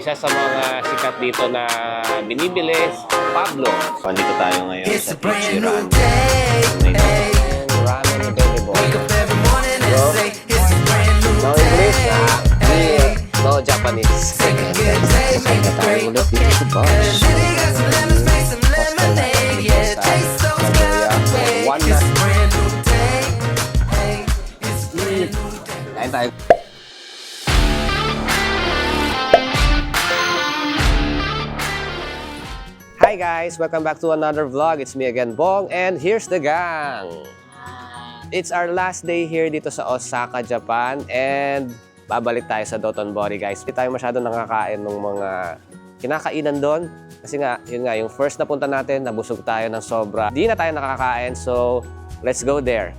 Isa sa mga sikat dito na binibili, Pablo. Andito tayo ngayon sa Ichiran. May ramen available. Bro, no English, no Japanese. Kaya tayo ulit dito sa Bosch. One na. Kain tayo. Hi guys! Welcome back to another vlog. It's me again, Bong, and here's the gang! It's our last day here dito sa Osaka, Japan, and babalik tayo sa Dotonbori, guys. Hindi tayo masyado nakakain ng mga kinakainan doon. Kasi nga, yun nga, yung first na punta natin, nabusog tayo ng sobra. Di na tayo nakakain, so let's go there.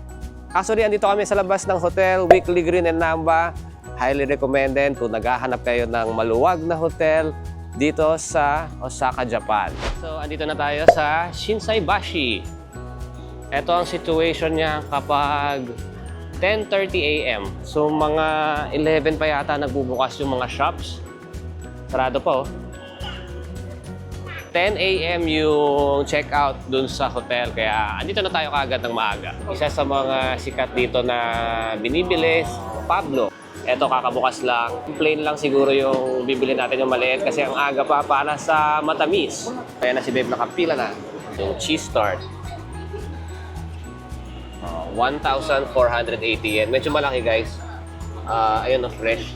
Actually, andito kami sa labas ng hotel, Weekly Green and Namba. Highly recommended kung naghahanap kayo ng maluwag na hotel dito sa Osaka, Japan. So, andito na tayo sa Shinsaibashi. Ito ang situation niya kapag 10:30 AM. So, mga 11 pa yata nagbubukas yung mga shops. Sarado pa, oh. 10 AM yung check-out dun sa hotel. Kaya, andito na tayo kaagad ng maaga. Isa sa mga sikat dito na binibili, Pablo. Ito, kakabukas lang. Plain lang siguro yung bibili natin yung maliit kasi ang aga pa para sa matamis. Kaya na si Babe nakapila na. Yung cheese tart. 1,480 yen. Medyo malaki, guys. Ayun, fresh.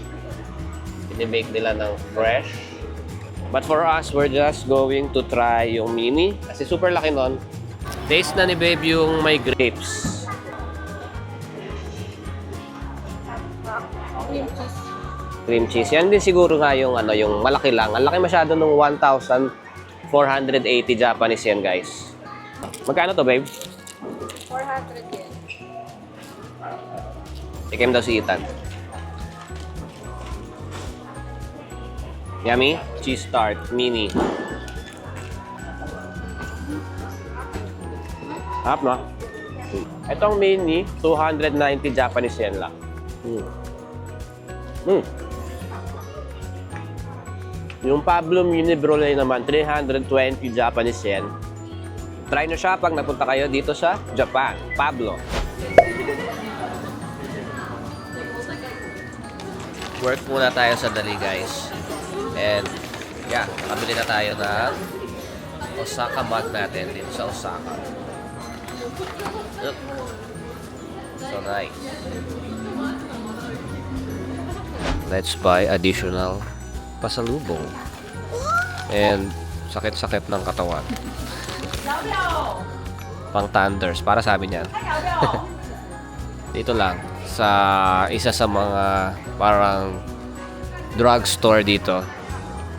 Pinibake nila ng fresh. But for us, we're just going to try yung mini. Kasi super laki nun. Taste na ni Babe yung may grapes. Cream cheese. Yan din siguro nga yung, yung malaki lang. Ang laki masyado nung 1,480 Japanese yen, guys. Magkano to, Babe? 400 yen. Tikim daw si Ethan. Yummy? Cheese tart, mini. Harap, no? Itong mini, 290 Japanese yen lang. Yung Pablo Mini Brulay naman, 320 Japanese yen. Try nyo siya pag napunta kayo dito sa Japan. Pablo. Work muna tayo sa dali, guys. And, yeah, nakabili na tayo ng Osaka mug natin dito sa Osaka. Look. So nice. Let's buy additional pasalubong. And sakit-sakit ng katawan. Pang thunders. Para sa amin yan. Dito lang. Sa isa sa mga parang drugstore dito.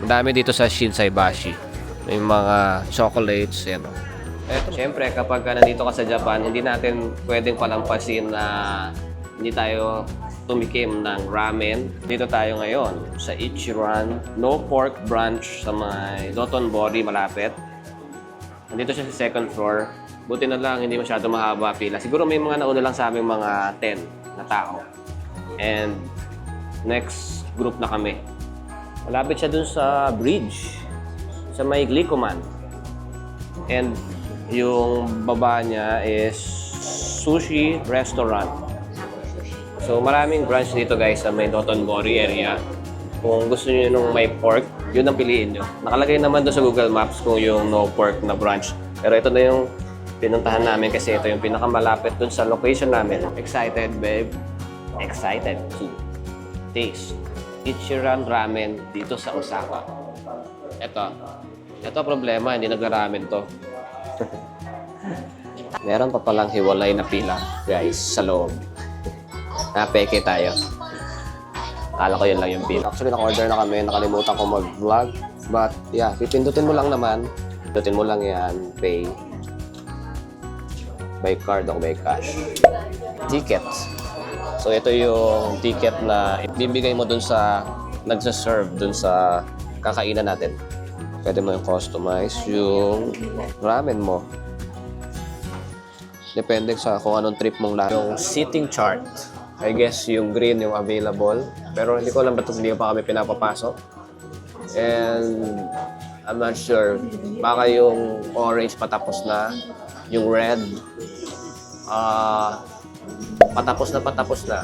Madami dito sa Shinsaibashi. May mga chocolates. Yan. Eto, siyempre, kapag nandito ka sa Japan, hindi natin pwedeng palampasin na hindi tayo tumikim ng ramen. Dito tayo ngayon sa Ichiran No Pork branch sa may Dotonbori, malapit. Nandito siya sa second floor. Buti na lang, hindi masyado mahaba pila. Siguro may mga nauna lang sa aming mga 10 na tao. And next group na kami. Malapit siya dun sa bridge, sa may Glicoman. And yung baba niya is sushi restaurant. So, maraming branch dito, guys, sa may Dotonbori area. Kung gusto niyo nung may pork, yun ang piliin nyo. Nakalagay naman doon sa Google Maps kung yung no pork na branch. Pero ito na yung pinuntahan namin kasi ito yung pinakamalapit doon sa location namin. Excited, babe? Excited to taste Ichiran Ramen dito sa Osaka. Ito problema, hindi nagra-ramen to. Meron pa palang hiwalay na pila, guys, sa loob. Napeke tayo. Akala ko yun lang yung pila. Actually, naka-order na kami. Nakalimutan ko mag-vlog. But, yeah, pipindutin mo lang naman. Pindutin mo lang yan. Pay. By card o by cash. Ticket. So, ito yung ticket na ibibigay mo dun sa nagsaserve dun sa kakainan natin. Pwede mo yung customize yung ramen mo. Depende sa kung anong trip mong lang. Yung seating chart. I guess yung green yung available. Pero hindi ko alam ba't hindi pa kami pinapapasok. And I'm not sure. Baka yung orange patapos na. Yung red, patapos na.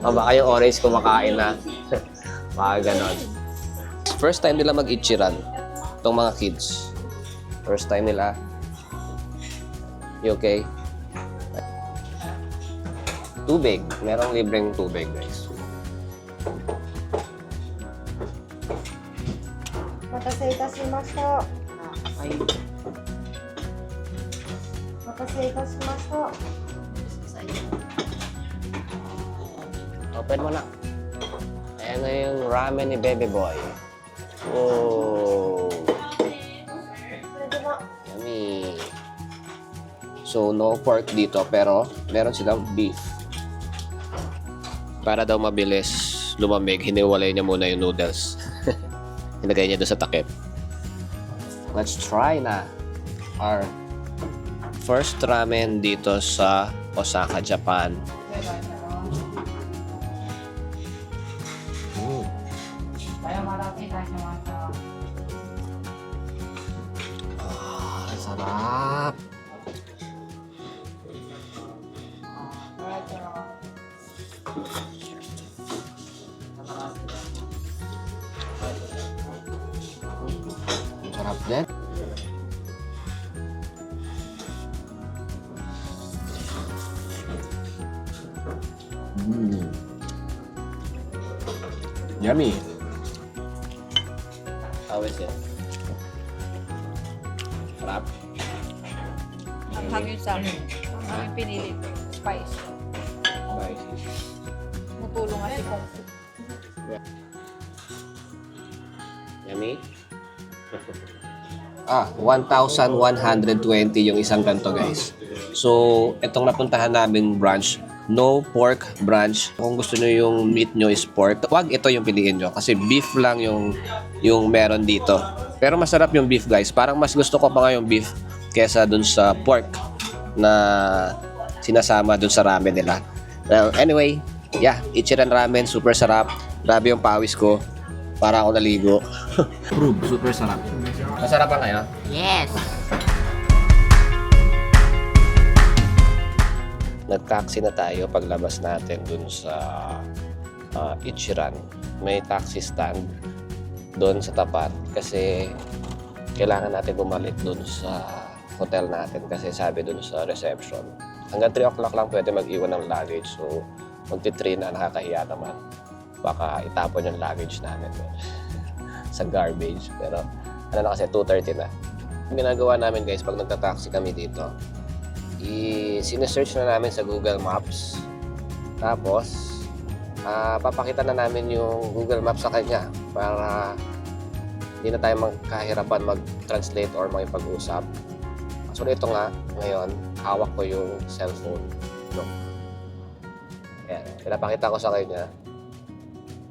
O baka yung orange kumakain na. Baka ganon. First time nila mag-ichiran. Itong mga kids. First time nila. You okay? Tubig. Merong libreng tubig, guys. Matasay itasimasu. Matasay itasimasu. Open mo na. Ayan na yung ramen ni Baby Boy. Oh, Pwede ba? yummy. So, no pork dito, pero meron silang beef. Para daw mabilis lumamig, hiniwalay niya muna yung noodles. Hinagay niya doon sa takip. Let's try na our first ramen dito sa Osaka, Japan. Ang sarap! Ang sarap din. Yummy. How is it? Sarap. Ang hangin sa amin. Ang aming pinili. Spice. Spicy. Matulong nga si Kung Fu. Yummy? 1,120 yung isang ganito, guys. So, itong napuntahan namin branch, no pork branch. Kung gusto nyo yung meat nyo is pork, wag ito yung piliin nyo kasi beef lang yung meron dito. Pero masarap yung beef, guys. Parang mas gusto ko pa nga yung beef kesa dun sa pork na sinasama dun sa ramen nila. Well, anyway, yeah, Ichiran ramen, super sarap. Grabe yung pawis ko. Para ako naligo. Prove, super sarap. Masarap ba kayo? Yes! Nag-taxi na tayo paglabas natin dun sa Ichiran. May taxi stand doon sa tapat kasi kailangan natin bumalik dun sa hotel natin kasi sabi dun sa reception. Hanggang 3 o'clock lang pwede mag-iwan ng luggage. So, magti-3 na, nakakahiya naman. Baka itapon yung luggage namin sa garbage. Pero ano na kasi, 2:30 na. Yung ginagawa namin, guys, pag nagta-taxi kami dito, sinesearch na namin sa Google Maps. Tapos, papakita na namin yung Google Maps sa kanya para hindi na tayo magkahirapan mag-translate or makipag-usap. So, ito nga, ngayon, hawak ko yung cellphone. Look. Ayan, pinapakita ko sa kanya.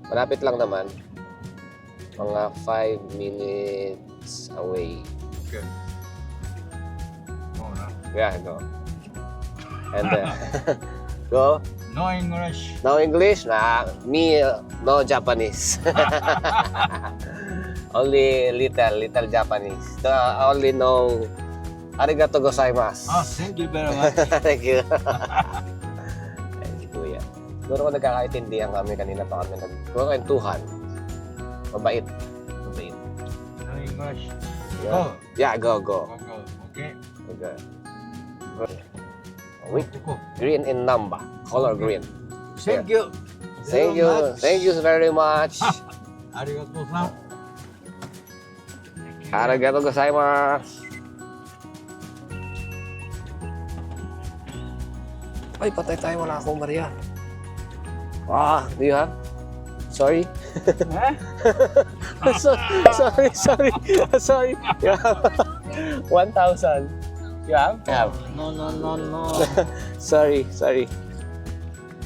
Malapit lang naman. Mga 5 minutes away. Okay. Oh, no. Yeah, go. And go. No English. No English? Nah, me, no Japanese. Only little Japanese. I only know arigato gozaimasu. Oh, thank you very much. Thank you. Ay, si Kuya. Siguro kung nagkakaintindihan kami, kanina pa kami nagkukwentuhan. Mabait. Mabait. No English. Yeah. Go. Yeah, go. Go, go. Okay. Okay. Wait, Go. green in number. Color green. Thank you. Thank you. Thank you very much. Arigato san. Arigato gozaimasu. Ay, patay tayo. Wala akong Maria. Do you have? Sorry. Sorry. You have 1,000. You have? Have. No. Sorry.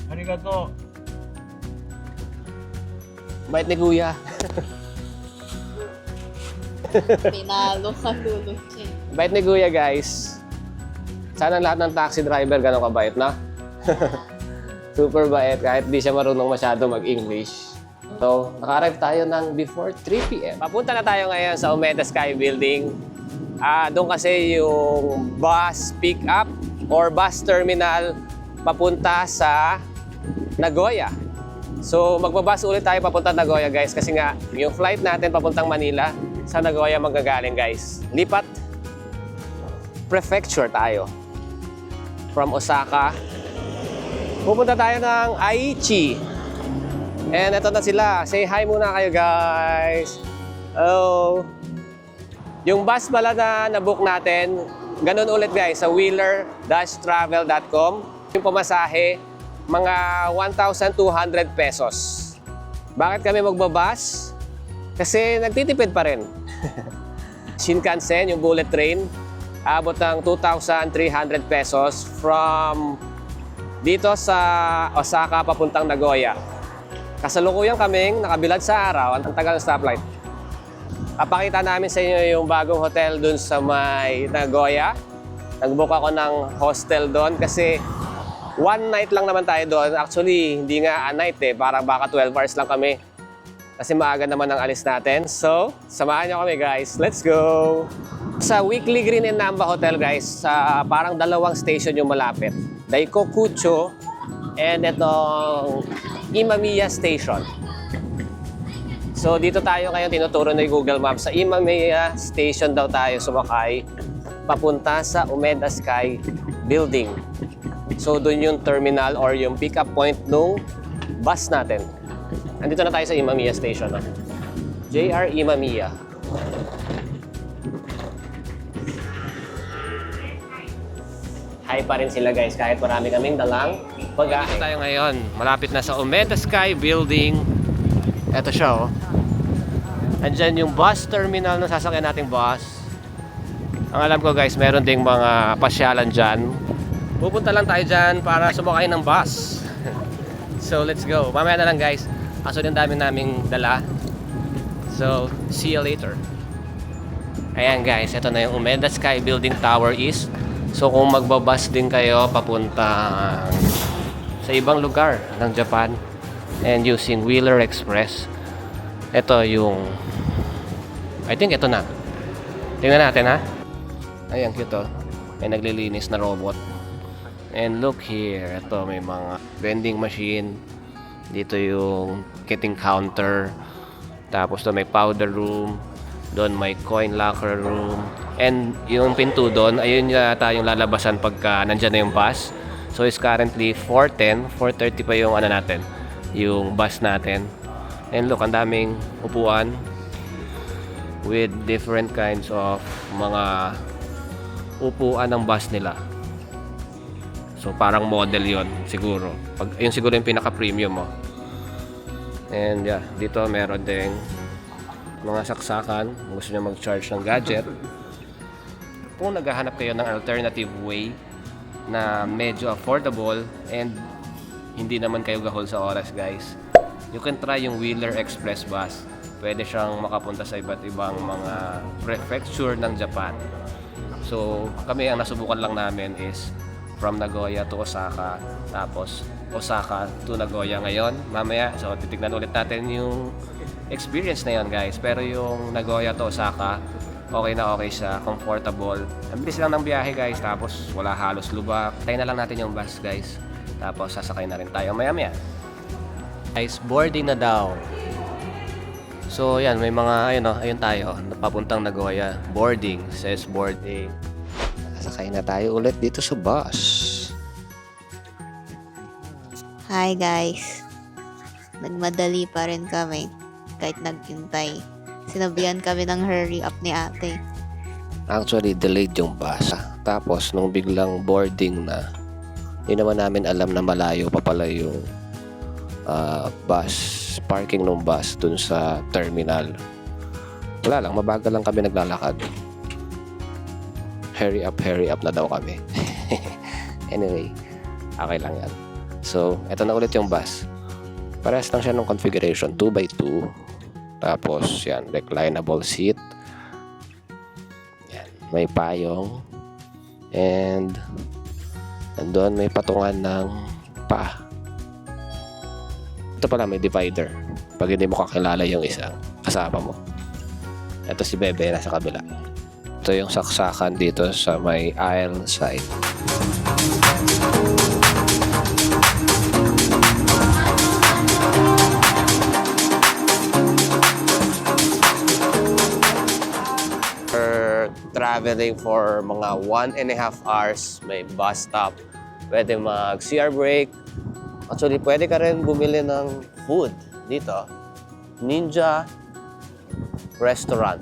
Arigato. Bait ni Kuya. Pinalo ka tulog siya. Bait ni Kuya, guys. Sana lahat ng taxi driver ganun kabait, na? Super bait. Kahit di siya marunong masyado mag-English. So, naka-arrive tayo ng before 3 p.m. Papunta na tayo ngayon sa Umeda Sky Building. Doon kasi yung bus pick-up or bus terminal papunta sa Nagoya. So, magbabas ulit tayo papunta Nagoya, guys. Kasi nga, yung flight natin papuntang Manila, sa Nagoya magagaling, guys. Lipat prefecture tayo. From Osaka. Pupunta tayo ng Aichi. And ito na sila. Say hi muna kayo, guys. Hello. Yung bus pala na nabook natin, ganun ulit, guys, sa wheeler-travel.com. Yung pamasahe, mga 1,200 pesos. Bakit kami magbabas? Kasi nagtitipid pa rin. Shinkansen, yung bullet train, abot ng 2,300 pesos from dito sa Osaka papuntang Nagoya. Kasalukuyan kaming nakabilad sa araw, ang tagal ng stoplight. Papakita namin sa inyo yung bagong hotel dun sa may Nagoya. Nag-book ako ng hostel doon kasi one night lang naman tayo doon. Actually, hindi nga a night parang baka 12 hours lang kami. Kasi maaga naman ang alis natin. So, samahan nyo kami, guys. Let's go! Sa Weekly Green and Namba Hotel, guys, sa parang dalawang station yung malapit. Daikokucho and itong Imamiya Station. So, dito tayo ngayon tinuturo ng Google Maps. Sa Imamiya Station daw tayo sumakay papunta sa Umeda Sky Building. So, doon yung terminal or yung pick-up point nung bus natin. Andito na tayo sa Imamiya Station. No? JR Imamiya. Hi pa rin sila, guys, kahit marami kaming dalang pag-ahe. Tayo ngayon, malapit na sa Umeda Sky Building. Ito siya, oh. Andyan yung bus terminal na sasakyan nating bus. Ang alam ko, guys, meron ding mga pasyalan dyan. Pupunta lang tayo dyan para sumakay ng bus. So, let's go. Mamaya na lang, guys. Kaso yung dami naming dala. So, see you later. Ayan, guys. Ito na yung Umeda Sky Building Tower East. So, kung magbabas din kayo papunta sa ibang lugar ng Japan and using Wheeler Express, ito yung I think ito na. Tingnan natin, ha. Ayan, cute, oh. May naglilinis na robot. And look here. Ito, may mga vending machine. Dito yung kitting counter. Tapos to may powder room. Doon may coin locker room. And yung pinto doon, ayun yata yung lalabasan pagka nandyan na yung bus. So it's currently 4:10. 4:30 pa yung ano natin, yung bus natin. And look, ang daming upuan with different kinds of mga upuan ng bus nila. So parang model yon siguro. Yun siguro yung pinaka-premium mo. And yeah, dito meron ding mga saksakan. Kung gusto nyo mag-charge ng gadget. Kung naghahanap kayo ng alternative way na medyo affordable and hindi naman kayo gahol sa oras, guys, you can try yung Wheeler Express bus. Pwede siyang makapunta sa iba't ibang mga prefecture ng Japan. So, kami ang nasubukan lang namin is from Nagoya to Osaka, tapos Osaka to Nagoya ngayon. Mamaya, so titignan ulit natin yung experience na yun, guys. Pero yung Nagoya to Osaka, okay na okay siya, comfortable. Ang bilis lang ng biyahe, guys, tapos wala halos lubak. Tayo na lang natin yung bus, guys. Tapos sasakay na rin tayo maya-maya. Guys, boarding na daw. So, yan, may mga, ayun tayo, papuntang Nagoya. Boarding, says boarding. Sasakay na tayo ulit dito sa bus. Hi guys. Nagmadali pa rin kami kahit naghintay. Sinabihan kami ng hurry up ni ate. Actually, delayed yung bus. Tapos, nung biglang boarding na, hindi naman namin alam na malayo pa pala yung bus, parking ng bus dun sa terminal. Wala lang, mabagal lang kami naglalakad. Hurry up na daw kami. Anyway, okay lang yan. So, eto na ulit yung bus. Parehas lang siya ng configuration, 2x2. Tapos, yan, reclinable seat. Yan, may payong. And, nandun may patungan ng paa. Ito pala, may divider. pag hindi mo kakilala yung isang kasama mo. Ito si Bebe, nasa kabila. Ito yung saksakan dito sa may aisle side. Traveling for mga 1.5 hours, may bus stop, pwede mag CR break. Actually, pwede ka rin bumili ng food dito. Ninja Restaurant.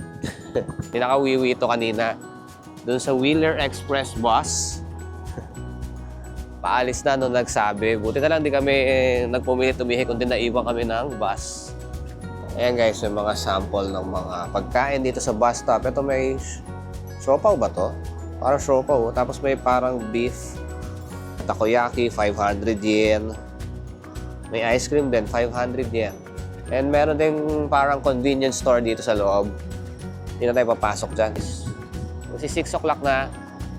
Pinaka-wiwi ito kanina. Doon sa Wheeler Express bus. Paalis na nung nagsabi. Buti na lang di kami nagpumilit tumihi kundi naiwan kami ng bus. Ayan guys, yung mga sample ng mga pagkain dito sa bus stop. Ito may siopaw ba to? Parang siopaw. Tapos may parang beef. Takoyaki, 500 yen. May ice cream din, 500 yen. And meron ding parang convenience store dito sa loob. Hindi na tayo papasok dyan. Kasi 6 o'clock na.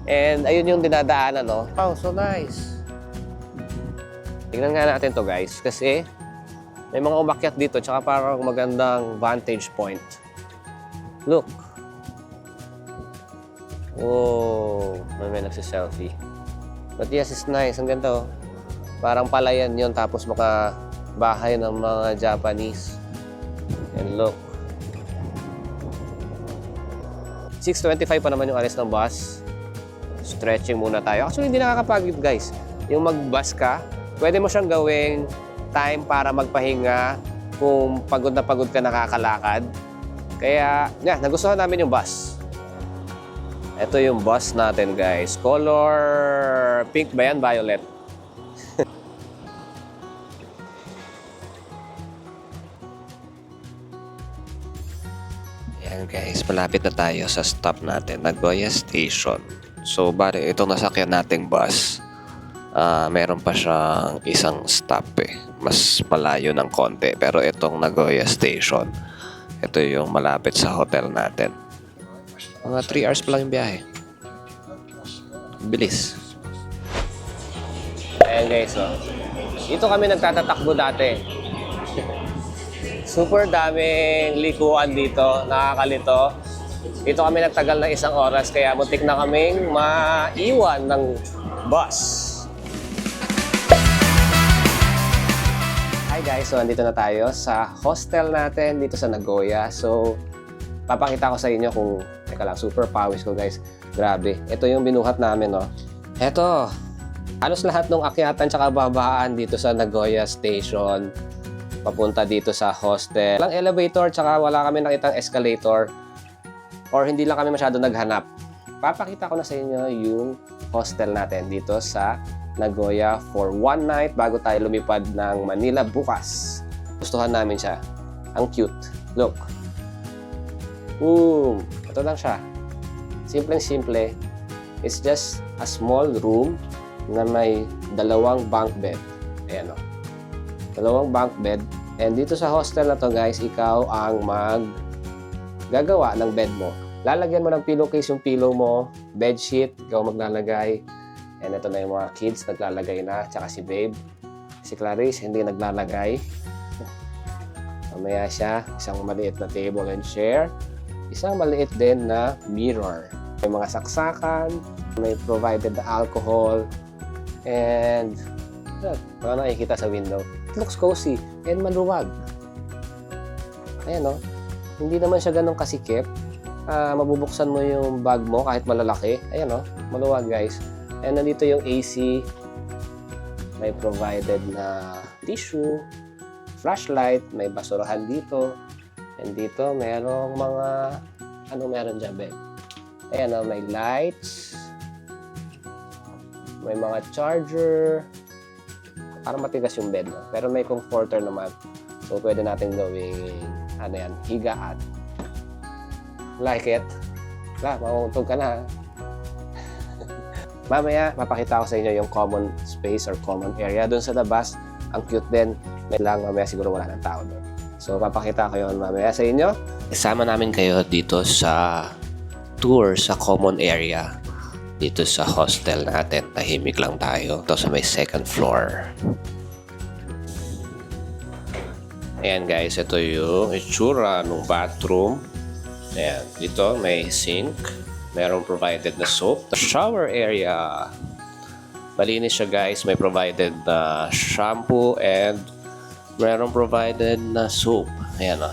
And ayun yung dinadaanan, no? Wow, so nice. Tingnan nga natin to guys. Kasi may mga umakyat dito tsaka parang magandang vantage point. Look. Oh, may nagsiselfie. But yes, it's nice. Ang ganda, oh. Parang palayan yun tapos makabahay ng mga Japanese. And look. 6:25 pa naman yung alis ng bus. Stretching muna tayo. Actually, hindi nakakapagod, guys. Yung mag-bus ka, pwede mo siyang gawing time para magpahinga kung pagod na pagod ka nakakalakad. Kaya, nagustuhan namin yung bus. Ito yung bus natin, guys. Color pink ba yan? Violet. Ayan guys, malapit na tayo sa stop natin, Nagoya Station. So, bali, itong nasakyan nating bus, meron pa siyang isang stop Mas malayo ng konti. Pero itong Nagoya Station, ito yung malapit sa hotel natin. Mga 3 hours pa lang yung biyahe. Bilis. Ayan guys, oh. Dito kami nagtatatakbo dati. Super daming likuan dito, nakakalito. Dito kami nagtagal ng 1 oras kaya muntik na kaming maiwan ng bus. Hi guys, so andito na tayo sa hostel natin dito sa Nagoya. So, papakita ko sa inyo kung, teka lang, super pawis ko guys. Grabe, ito yung binuhat namin, no. Ito, halos lahat ng akyatan tsaka babaan dito sa Nagoya Station. Papunta dito sa hostel. Walang elevator tsaka wala kami nakitang escalator or hindi lang kami masyado naghanap. Papakita ko na sa inyo yung hostel natin dito sa Nagoya for 1 night bago tayo lumipad ng Manila bukas. Gustuhan namin siya. Ang cute. Look. Boom! Ito lang siya. Simpleng-simple. It's just a small room na may 2 bunk bed. Ayan o. 2 bunk bed. And dito sa hostel na to guys, ikaw ang gagawa ng bed mo. Lalagyan mo ng pillowcase yung pillow mo, bedsheet, ikaw maglalagay. And ito na yung mga kids, naglalagay na. Tsaka si Babe. Si Clarice, hindi naglalagay. Mamaya siya, isang maliit na table and chair. Isang maliit din na mirror. May mga saksakan, may provided na alcohol, and mga nakikita sa window. It looks cozy and maluwag. Ayan o. Hindi naman siya ganun kasikip. Mabubuksan mo yung bag mo kahit malalaki. Ayan o. Maluwag guys. And nandito yung AC. May provided na tissue, flashlight, may basurahan dito. And dito merong mga meron dyan, babe? Ayan o. May lights. May mga charger. Parang matigas yung bed, no? Pero may comforter naman. So, pwede natin gawing, higaan. Like it? Mauuntog ka na. Mamaya, mapakita ko sa inyo yung common space or common area doon sa labas. Ang cute din. May lang, mamaya siguro wala ng tao doon. So, papakita ko yun mamaya sa inyo. Isama namin kayo dito sa tour sa common area. Dito sa hostel natin, tahimik lang tayo. Ito sa may 2nd floor. Ayan guys, ito yung itsura ng bathroom. Ayan, dito may sink. Merong provided na soap. The shower area. Malinis siya guys. May provided na shampoo and merong provided na soap. Ayan o.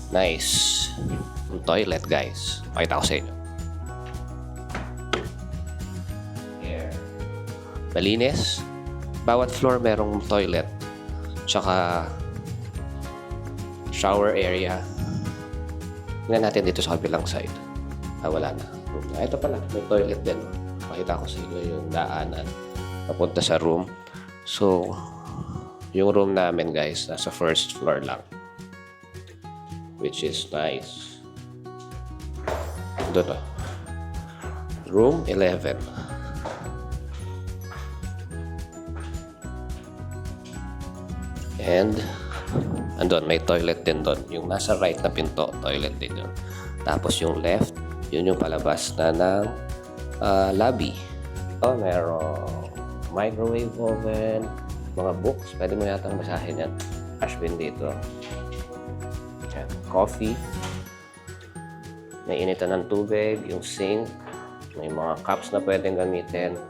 Nice. Yung toilet guys. Pakita ko sa inyo. Here. Malinis. Bawat floor merong toilet. Tsaka shower area. Tingnan natin dito sa kabilang side. Wala na. Ito pala, may toilet din. Pakita ko sa inyo yung daanan papunta sa room. So, yung room namin guys, nasa first floor lang. Which is nice. Doon Room 11. And andun, may toilet din doon. Yung nasa right na pinto, toilet din yun. Tapos yung left, yun yung palabas na ng lobby. Merong microwave oven, mga books. Pwede mo yatang basahin yan. Trash bin dito. Yan. Coffee. May initan ng tubig, yung sink. May mga cups na pwedeng gamitin.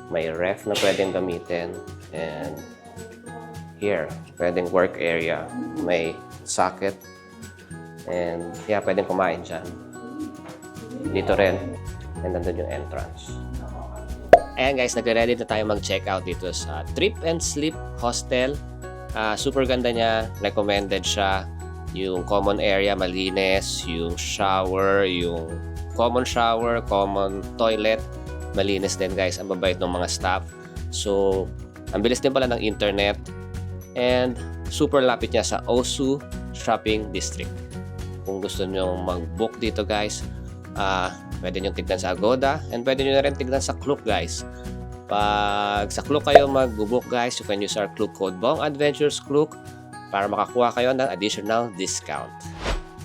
May ref na pwedeng gamitin. And here, pwedeng work area. May socket. And yeah, pwedeng kumain dyan. Dito rin. And nandun yung entrance. Ayan guys, nagre-ready na tayo mag-check out dito sa Trip and Sleep Hostel. Super ganda niya. Recommended siya. Yung common area, malinis. Yung shower, yung common shower, common toilet. Malinis din guys. Ang babait ng mga staff. So, ang bilis din pala ng internet. And super lapit niya sa Osu Shopping District. Kung gusto nyo mag-book dito guys, pwede nyo tignan sa Agoda and pwede nyo na rin tignan sa Klook guys. Pag sa Klook kayo mag-book guys, you can use our Klook code Bong Adventures Klook para makakuha kayo ng additional discount.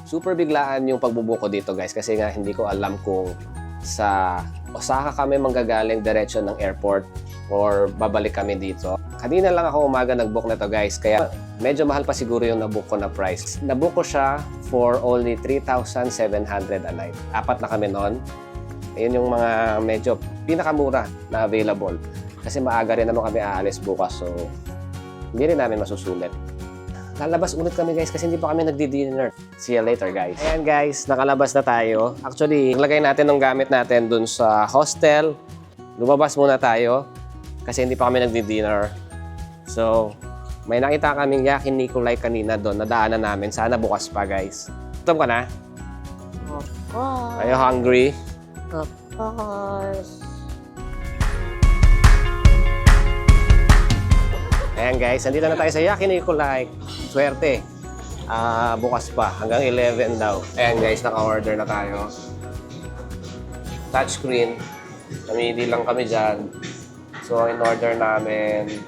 Super biglaan yung pagbubook ko dito guys kasi nga hindi ko alam kung sa Osaka kami manggagaling diretso ng airport or babalik kami dito. Kanina lang ako umaga nag-book na to guys, kaya medyo mahal pa siguro yung nabook ko na price. Nabook ko siya for only 3,700 a night. 4 na kami noon. Ayun yung mga medyo pinakamura na available. Kasi maaga rin naman kami aalis bukas, so hindi rin namin masusulit. Lalabas ulit kami guys kasi hindi pa kami nagdi-dinner. See you later guys. Ayan guys, nakalabas na tayo. Actually, naglagay natin ng gamit natin dun sa hostel. Lumabas muna tayo kasi hindi pa kami nagdi-dinner. So, may nakita kaming Yakin Nikolai kanina doon. Nadaanan namin. Sana bukas pa, guys. Gutom ka na? Of course. Are you hungry? Of course. Ayan, guys. Nandito na tayo sa Yakin Nikolai. Swerte. Bukas pa. Hanggang 11 daw. Ayan, guys. Naka-order na tayo. Touchscreen. Namili lang kami dyan. So, in-order namin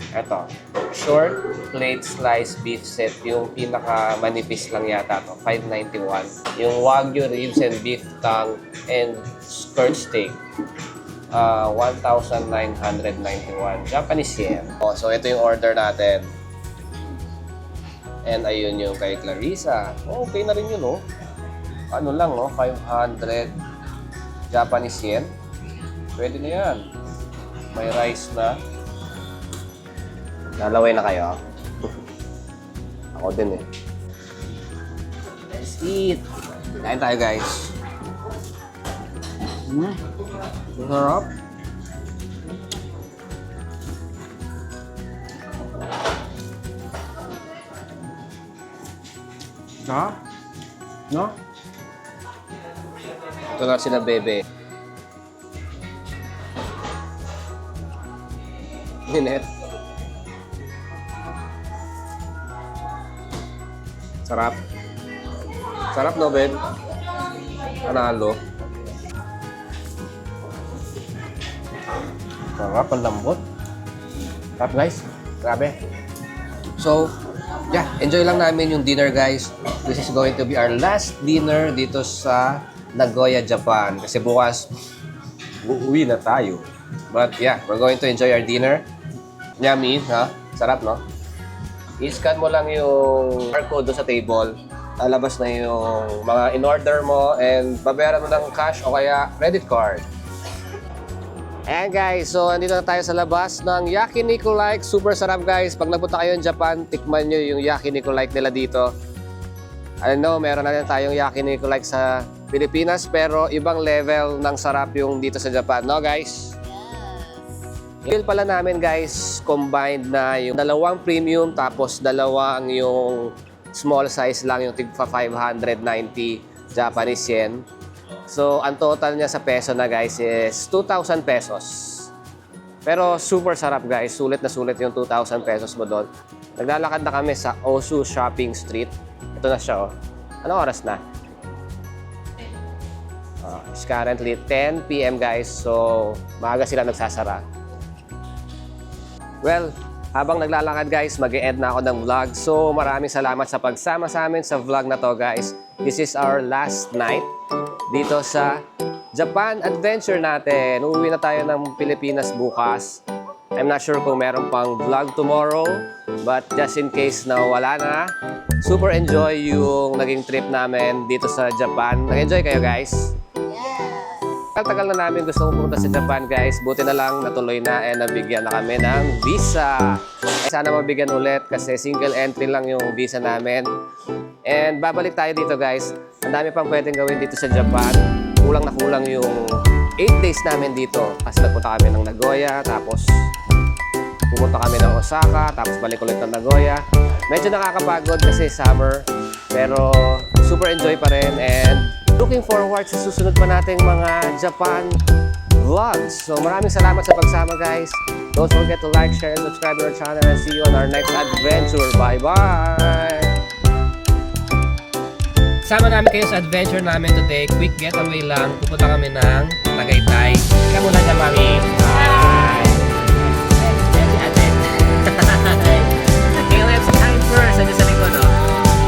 eto, short plate slice beef set, yung pinaka manipis lang yata to, 591. Yung Wagyu ribs and beef tongue and skirt steak, 1,991 Japanese yen. So ito yung order natin. And ayun yung kay Clarissa. Okay na rin yun, oh. Ano lang, oh, 500 Japanese yen. Pwede na yan. May rice na. Lalaway na kayo. Ako din eh. Let's eat. Kain tayo guys. Sarap. Ha? No? Ito na sila bebe. Minute. Sarap. Sarap no, babe? Panalo. Sarap, ang lambot. Sarap, guys. Grabe. So, yeah, enjoy lang namin yung dinner, guys. This is going to be our last dinner dito sa Nagoya, Japan. Kasi bukas, uuwi na tayo. But yeah, we're going to enjoy our dinner. Yummy, ha? Sarap, no? I-scan mo lang yung barcode doon sa table. Lalabas na yung mga in-order mo and babayaran mo ng cash o kaya credit card. Ayan guys, so andito na tayo sa labas ng Yakiniku Like. Super sarap guys. Pag nagpunta kayo ng Japan, tikman nyo yung Yakiniku Like nila dito. I know, meron na rin tayong Yakiniku Like sa Pilipinas, pero ibang level ng sarap yung dito sa Japan, no guys? Yung pala namin guys, combined na yung dalawang premium tapos dalawang yung small size lang, yung tigpa 590 Japanese yen. So, ang total niya sa peso na guys is 2,000 pesos. Pero super sarap guys, sulit na sulit yung 2,000 pesos mo doon. Naglalakad na kami sa Osu Shopping Street. Ito na siya oh. Anong oras na? It's currently 10 PM guys, so maaga sila nagsasara. Well, habang naglalakad guys, mag-e-end na ako ng vlog. So maraming salamat sa pagsama sa amin sa vlog na to guys. This is our last night dito sa Japan adventure natin. Uuwi na tayo ng Pilipinas bukas. I'm not sure kung meron pang vlog tomorrow, but just in case na wala na, super enjoy yung naging trip namin dito sa Japan. Nag-enjoy kayo guys? Tagal na namin gusto pumunta sa Japan guys. Buti na lang natuloy na and nabigyan na kami ng visa. Sana mabigyan ulit kasi single entry lang yung visa namin. And babalik tayo dito guys. Ang dami pang pwedeng gawin dito sa Japan. Kulang na kulang yung 8 days namin dito. Kasi nagpunta kami ng Nagoya, tapos pumunta kami ng Osaka, tapos balik ulit ng Nagoya. Medyo nakakapagod kasi summer, pero super enjoy pa rin and looking forward sa susunod pa nating mga Japan vlogs. So maraming salamat sa pagsama guys. Don't forget to like, share, and subscribe to our channel and see you on our next adventure. Bye-bye! Sama namin kayo sa adventure namin today. Quick getaway lang. Pupunta kami ng Tagaytay. Ika muna dyan, mami. Bye! Caleb, si time first. Nandiyan sa likod, no?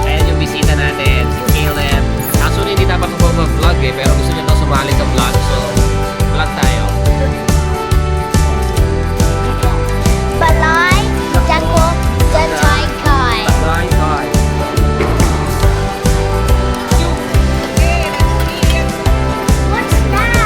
Ayan yung bisita natin, si Caleb. Actually, hindi dapat mag-vlog eh, pero gusto niya daw sumali sa vlog. So, vlog tayo. Balay, Dako, Dantai Kai. Bye, bye. What's that?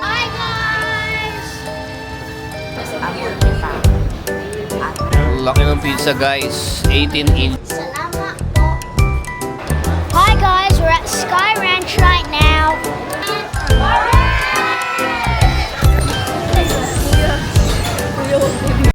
Hi guys! Laki ng pizza guys, 18 inch.